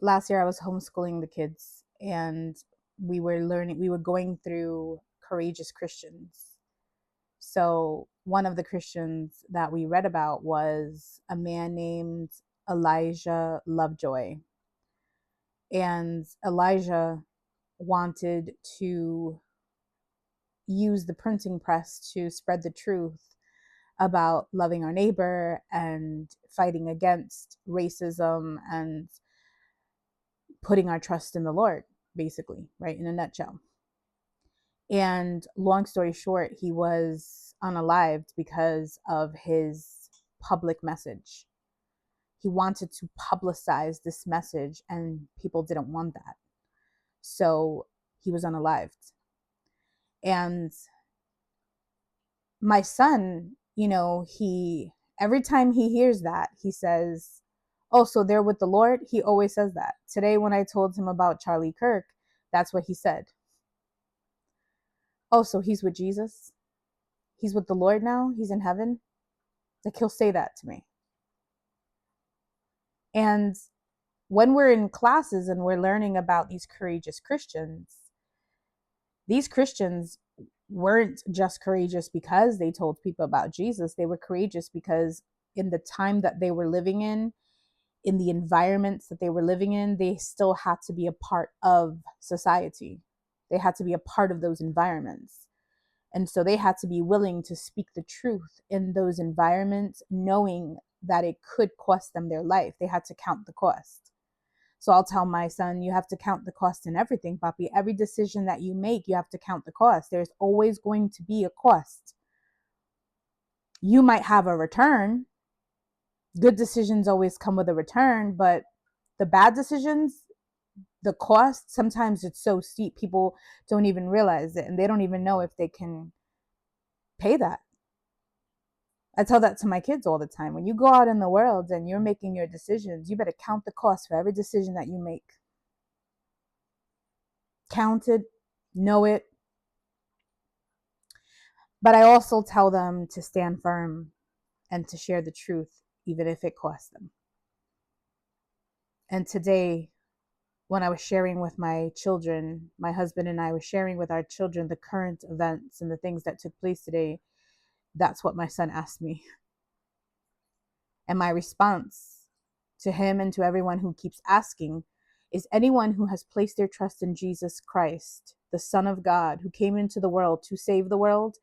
last year I was homeschooling the kids, and we were going through Courageous Christians. So one of the Christians that we read about was a man named Elijah Lovejoy. And Elijah wanted to use the printing press to spread the truth about loving our neighbor and fighting against racism and putting our trust in the Lord, basically, right? In a nutshell. And long story short, he was unalived because of his public message. He wanted to publicize this message, and people didn't want that. So he was unalived. And my son, he every time he hears that, he says, "Oh, so they're with the Lord?" He always says that. Today, when I told him about Charlie Kirk, that's what he said. "Oh, so he's with Jesus? He's with the Lord now? He's in heaven?" Like, he'll say that to me. And when we're in classes and we're learning about these Christians weren't just courageous because they told people about Jesus. They were courageous because in the time that they were living in the environments that they were living in, they still had to be a part of society. They had to be a part of those environments. And so they had to be willing to speak the truth in those environments, knowing that it could cost them their life. They had to count the cost. So I'll tell my son, you have to count the cost in everything, Papi. Every decision that you make, you have to count the cost. There's always going to be a cost. You might have a return. Good decisions always come with a return, but the bad decisions, the cost, sometimes it's so steep, people don't even realize it, and they don't even know if they can pay that. I tell that to my kids all the time. When you go out in the world and you're making your decisions, you better count the cost for every decision that you make. Count it, know it. But I also tell them to stand firm and to share the truth, even if it costs them. And today, when I was sharing with my children, my husband and I were sharing with our children the current events and the things that took place today, that's what my son asked me. And my response to him and to everyone who keeps asking is, anyone who has placed their trust in Jesus Christ, the Son of God, who came into the world to save the world,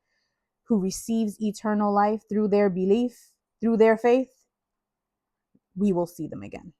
who receives eternal life through their belief, through their faith, we will see them again.